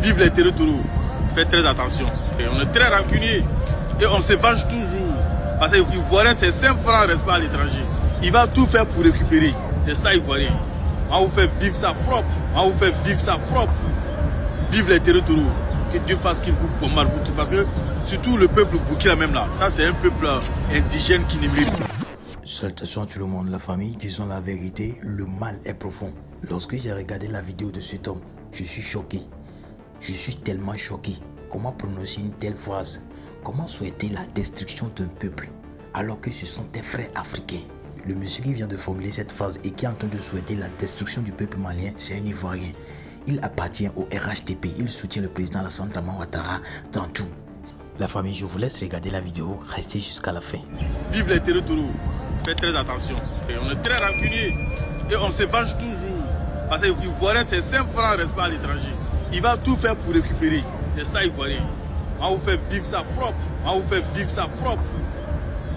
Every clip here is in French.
Vive les territoires. Faites très attention. Et on est très rancunier. Et on se venge toujours. Parce que l'Ivoirien, c'est 5 francs, reste pas à l'étranger. Il va tout faire pour récupérer. C'est ça, Ivoirien. On vous fait vivre ça propre. On vous fait vivre ça propre. Vive les territoires. Que Dieu fasse qu'il vous combat vous tout. Parce que surtout le peuple Burkina même là, ça c'est un peuple indigène qui ne mérite. Salutations à tout le monde, la famille, disons la vérité, le mal est profond. Lorsque j'ai regardé la vidéo de cet homme, je suis choqué. Je suis tellement choqué. Comment prononcer une telle phrase? Comment souhaiter la destruction d'un peuple alors que ce sont tes frères africains? Le monsieur qui vient de formuler cette phrase et qui est en train de souhaiter la destruction du peuple malien, c'est un Ivoirien. Il appartient au RHDP, il soutient le président Alassane Ouattara dans tout. La famille, je vous laisse regarder la vidéo, restez jusqu'à la fin. Vive les territoires, faites très attention. Et on est très rancunier. Et on se venge toujours. Parce que l'Ivoirien, c'est 5 francs, reste pas à l'étranger. Il va tout faire pour récupérer. C'est ça, Ivoirien. On vous fait vivre ça propre. On vous fait vivre ça propre.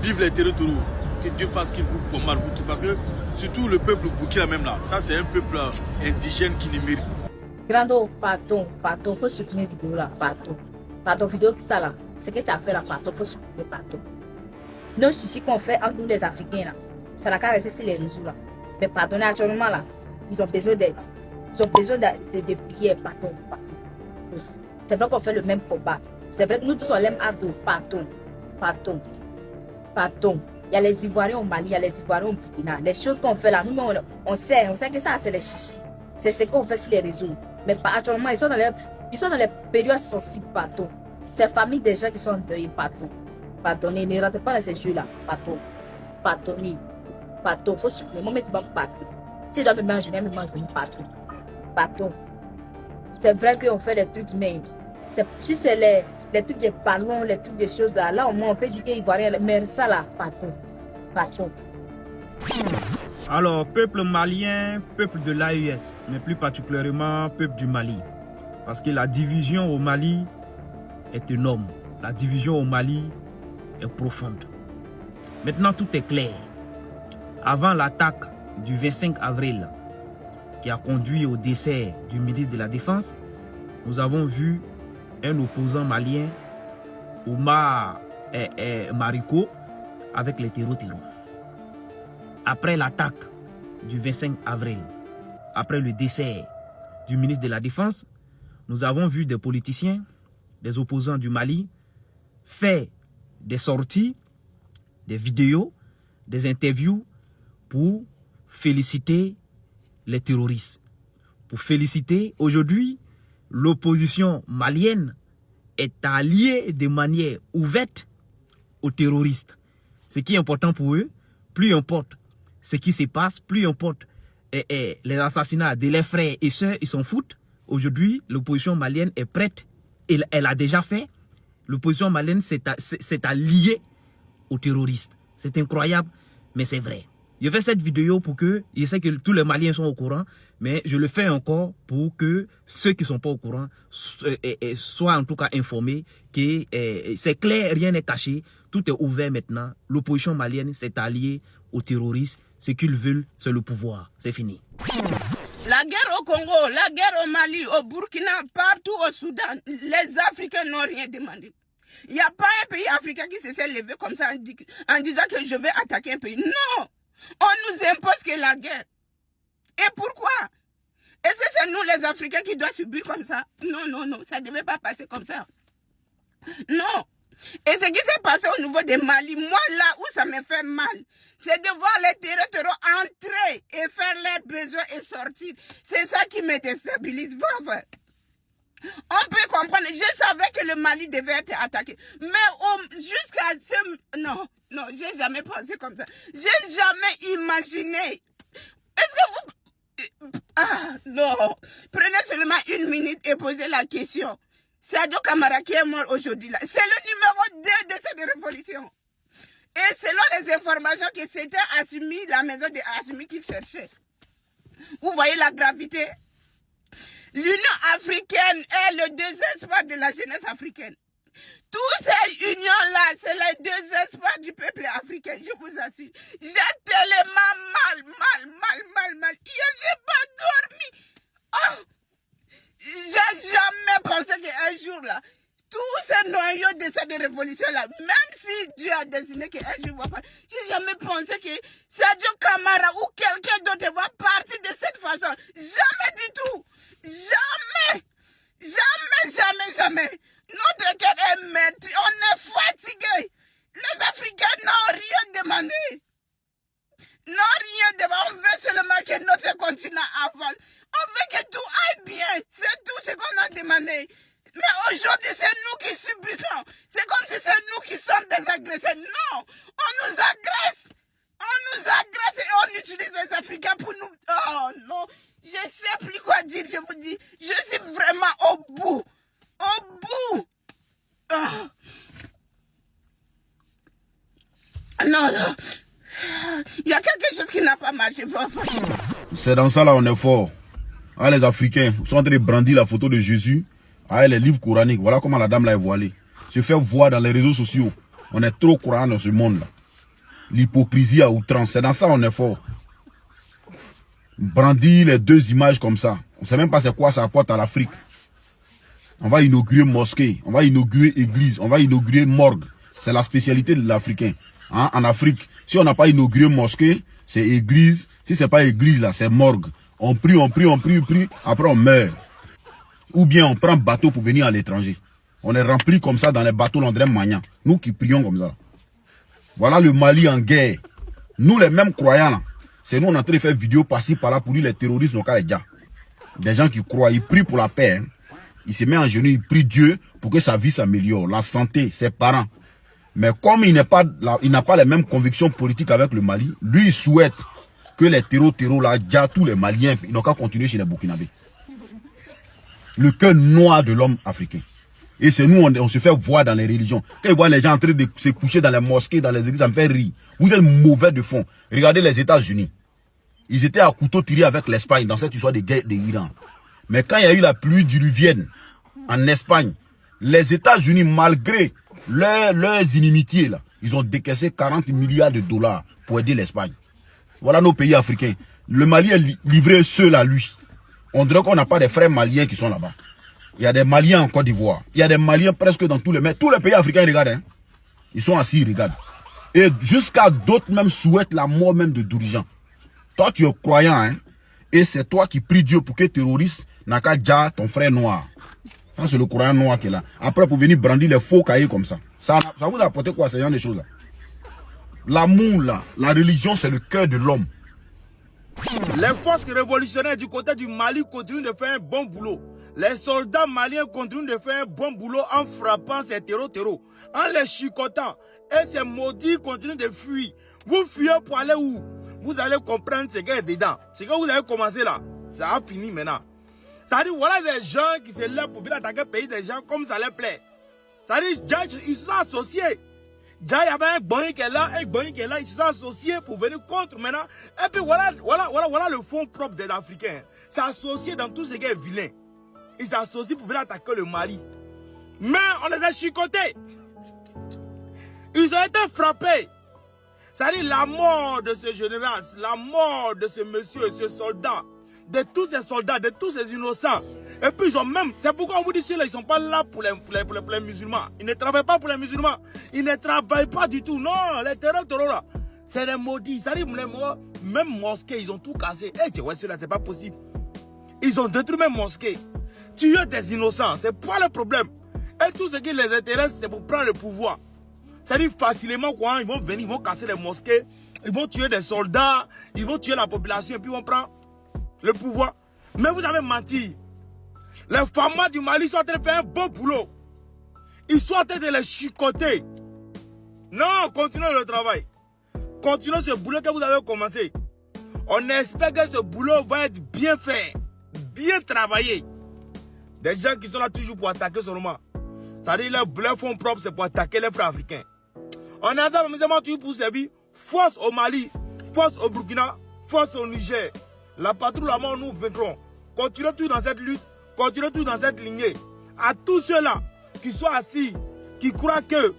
Vive les territoires. Que Dieu fasse qu'il vous combat vous tout. Parce que surtout le peuple Burkina même là, ça c'est un peuple indigène qui ne mérite. Grando, pardon, faut soutenir vidéo là, pardon, vidéo qui ça là, ce que tu as fait là, pardon, faut soutenir, pardon. Nos chichis qu'on fait entre nous les Africains là, ça n'a qu'à rester sur les réseaux là. Mais pardonnez actuellement là, ils ont besoin d'aide. Ils ont besoin de prières, pardon. C'est vrai qu'on fait le même combat. C'est vrai que nous tous on l'aime à dos, pardon. Il y a les Ivoiriens au Mali, il y a les Ivoiriens au Burkina. Les choses qu'on fait là, nous on sait que ça c'est les chichis. C'est ce qu'on fait sur les réseaux. Mais pas actuellement, ils sont dans les périodes sensibles, pardon. Ces familles des gens qui sont endeuillés, pardonnez, ne ratez pas dans ces jeux-là, pardonnez, faut soutenir. Moi, je pardon. Si je dois me manger, je me mange, pardon. C'est vrai qu'on fait des trucs, mais si c'est les trucs de ballons, les trucs de choses là au moins on peut dire qu'ils voient rien. Mais ça là, pardon. Alors, peuple malien, peuple de l'AES, mais plus particulièrement peuple du Mali. Parce que la division au Mali est énorme. La division au Mali est profonde. Maintenant, tout est clair. Avant l'attaque du 25 avril, qui a conduit au décès du ministre de la Défense, nous avons vu un opposant malien, Omar Mariko, avec les terreaux. Après l'attaque du 25 avril, après le décès du ministre de la Défense, nous avons vu des politiciens, des opposants du Mali, faire des sorties, des vidéos, des interviews pour féliciter les terroristes. Pour féliciter, aujourd'hui, l'opposition malienne est alliée de manière ouverte aux terroristes. Ce qui est important pour eux, plus importe ce qui se passe, plus importe les assassinats de leurs frères et sœurs, ils s'en foutent. Aujourd'hui, l'opposition malienne est prête, elle a déjà fait. L'opposition malienne s'est alliée aux terroristes. C'est incroyable, mais c'est vrai. Je fais cette vidéo pour que, je sais que tous les Maliens sont au courant, mais je le fais encore pour que ceux qui ne sont pas au courant soient en tout cas informés que c'est clair, rien n'est caché, tout est ouvert maintenant. L'opposition malienne s'est alliée aux terroristes. Ce qu'ils veulent, c'est le pouvoir. C'est fini. La guerre au Congo, la guerre au Mali, au Burkina, partout au Soudan, les Africains n'ont rien demandé. Il n'y a pas un pays africain qui s'est levé comme ça en disant que je vais attaquer un pays. Non! On nous impose que la guerre. Et pourquoi? Est-ce que c'est nous les Africains qui doivent subir comme ça? Non, ça ne devait pas passer comme ça. Non. Et ce qui s'est passé au niveau des Mali, moi là où ça me fait mal, c'est de voir les terreaux entrer et faire leurs besoins et sortir. C'est ça qui me déstabilise. On peut comprendre, je savais que le Mali devait être attaqué. Mais jusqu'à ce... Non, j'ai jamais pensé comme ça. J'ai jamais imaginé. Est-ce que vous... Ah, non. Prenez seulement 1 minute et posez la question. Sadio Kamara qui est mort aujourd'hui là. C'est le numéro 2 de cette révolution. Et selon les informations que c'était Assimi, la maison de Assimi qui cherchait. Vous voyez la gravité? L'Union africaine est le désespoir de la jeunesse africaine. Toutes ces unions-là, c'est le désespoir du peuple africain, je vous assure. J'ai tellement mal. Hier, j'ai pas dormi. Oh, j'ai jamais pensé jour-là, tous ces noyaux de cette révolution-là, même si Dieu a désigné qu'un jour va pas, j'ai jamais pensé que Sadio Camara ou quelqu'un d'autre va partir de cette façon. Jamais du tout. Jamais. Jamais, jamais, jamais. Notre cœur est meurtri. On est fatigué. Les Africains n'ont rien demandé. N'ont rien demandé. On veut seulement que notre continent avance. On veut que tout aille bien. C'est tout ce qu'on a demandé. Mais aujourd'hui, c'est nous qui subissons. C'est comme si c'est nous qui sommes des agresseurs. Non, on nous agresse. On nous agresse et on utilise les Africains pour nous... Oh non, je ne sais plus quoi dire, je vous dis. Je suis vraiment au bout. Au bout. Oh. Non, non. Il y a quelque chose qui n'a pas marché, franchement. C'est dans ça là on est fort. Ah, les Africains sont en train de brandir la photo de Jésus. Ah, les livres coraniques. Voilà comment la dame l'a voilée. Se fait voir dans les réseaux sociaux. On est trop croyants dans ce monde là. L'hypocrisie à outrance. C'est dans ça on est fort. Brandir les deux images comme ça. On ne sait même pas c'est quoi ça apporte à l'Afrique. On va inaugurer mosquée. On va inaugurer église. On va inaugurer morgue. C'est la spécialité de l'Africain. Hein? En Afrique, si on n'a pas inauguré mosquée, c'est église. Si c'est pas église là, c'est morgue. On prie, on prie, on prie, on prie. Après on meurt. Ou bien on prend bateau pour venir à l'étranger. On est rempli comme ça dans les bateaux Landré Magnan. Nous qui prions comme ça. Voilà le Mali en guerre. Nous les mêmes croyants là. C'est nous on est en train de faire vidéo par-ci par-là pour dire les terroristes n'ont qu'à les gars. Des gens qui croient, ils prient pour la paix. Hein. Ils se mettent en genoux, ils prient Dieu pour que sa vie s'améliore. La santé, ses parents. Mais comme il n'a pas les mêmes convictions politiques avec le Mali, lui il souhaite que les terreaux là, déjà tous les Maliens, ils n'ont qu'à continuer chez les Burkinabés. Le cœur noir de l'homme africain. Et c'est nous, on se fait voir dans les religions. Quand ils voient les gens en train de se coucher dans les mosquées, dans les églises, ça me fait rire. Vous êtes mauvais de fond. Regardez les États-Unis. Ils étaient à couteau tiré avec l'Espagne dans cette histoire de guerre de l'Iran. Mais quand il y a eu la pluie diluvienne en Espagne, les États-Unis, malgré leurs inimitiés, là, ils ont décaissé 40 milliards de dollars pour aider l'Espagne. Voilà nos pays africains. Le Mali est livré seul à lui. On dirait qu'on n'a pas des frères maliens qui sont là-bas. Il y a des Maliens en Côte d'Ivoire. Il y a des Maliens presque dans tous les pays africains, regardent. Hein. Ils sont assis, ils regardent. Et jusqu'à d'autres même souhaitent la mort même de dirigeants. Toi, tu es croyant, hein. Et c'est toi qui pries Dieu pour que terroriste n'a qu'à dire ton frère noir. Ça, c'est le croyant noir qui est là. Après, pour venir brandir les faux cahiers comme ça. Ça vous a apporté quoi, ce genre de choses là? L'amour là, la religion, c'est le cœur de l'homme. Les forces révolutionnaires du côté du Mali continuent de faire un bon boulot. Les soldats maliens continuent de faire un bon boulot en frappant ces terreaux, en les chicotant. Et ces maudits continuent de fuir. Vous fuyez pour aller où? Vous allez comprendre ce qu'il y a dedans. Ce que vous avez commencé là, ça a fini maintenant. Ça veut dire, voilà les gens qui se lèvent pour venir attaquer le pays des gens comme ça leur plaît. Ça veut dire, ils se sont associés. Déjà, il y avait un Boeing qui est là, ils se sont associés pour venir contre maintenant. Et puis voilà le fond propre des Africains. C'est associé dans tout ce qui est vilain. Ils s'associent pour venir attaquer le Mali. Mais on les a chicotés. Ils ont été frappés. C'est-à-dire la mort de ce général, la mort de ce monsieur, ce soldat, de tous ces soldats, de tous ces innocents. Et puis ils ont même, c'est pourquoi on vous dit ceux-là, ils ne sont pas là pour les musulmans. Ils ne travaillent pas pour les musulmans. Ils ne travaillent pas du tout. Non, les terreurs là, c'est des maudits. C'est-à-dire même mosquées, ils ont tout cassé. Eh, tu vois, ceux-là, c'est pas possible. Ils ont détruit même mosquées. Tuer des innocents, c'est pas le problème. Et tout ce qui les intéresse, c'est pour prendre le pouvoir. C'est-à-dire facilement, quoi, ils vont venir, ils vont casser les mosquées, ils vont tuer des soldats, ils vont tuer la population et puis ils vont prendre le pouvoir. Mais vous avez menti. Les femmes du Mali sont en train de faire un bon boulot. Ils sont en train de les chicoter. Non, continuez le travail. Continuez ce boulot que vous avez commencé. On espère que ce boulot va être bien fait, bien travaillé. Des gens qui sont là toujours pour attaquer seulement. C'est-à-dire leurs fonds propres, c'est pour attaquer les frères africains. On a ça, toujours pour servir force au Mali, force au Burkina, force au Niger. La patrouille, la mort, nous vaincrons. Continuez tout dans cette lutte, continuez tout dans cette lignée. À tous ceux-là qui sont assis, qui croient que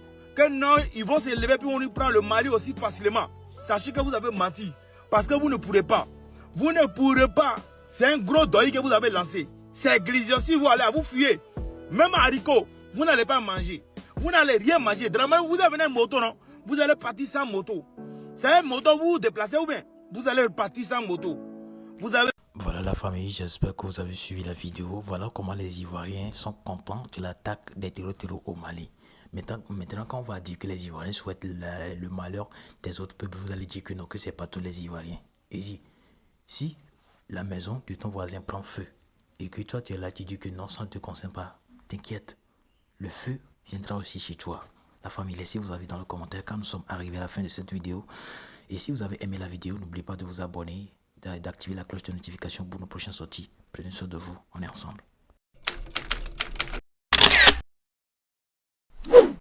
non, ils vont se lever puis on prend le Mali aussi facilement. Sachez que vous avez menti. Parce que vous ne pourrez pas. Vous ne pourrez pas. C'est un gros deuil que vous avez lancé. C'est glissé. Si vous allez, vous fuyez. Même haricots, vous n'allez pas manger. Vous n'allez rien manger. Dramane, vous avez une moto, non? Vous allez partir sans moto. C'est un moto, vous vous déplacez ou bien? Vous allez partir sans moto. Vous avez... Voilà la famille, j'espère que vous avez suivi la vidéo. Voilà comment les Ivoiriens sont contents de l'attaque des terreaux au Mali. Maintenant, quand on va dire que les Ivoiriens souhaitent le malheur des autres peuples, vous allez dire que non, que c'est pas tous les Ivoiriens. Et si la maison de ton voisin prend feu et que toi tu es là, tu dis que non, ça ne te concerne pas, t'inquiète, le feu viendra aussi chez toi. La famille, laissez vos avis dans le commentaire quand nous sommes arrivés à la fin de cette vidéo. Et si vous avez aimé la vidéo, n'oubliez pas de vous abonner, d'activer la cloche de notification pour nos prochaines sorties. Prenez soin de vous, on est ensemble.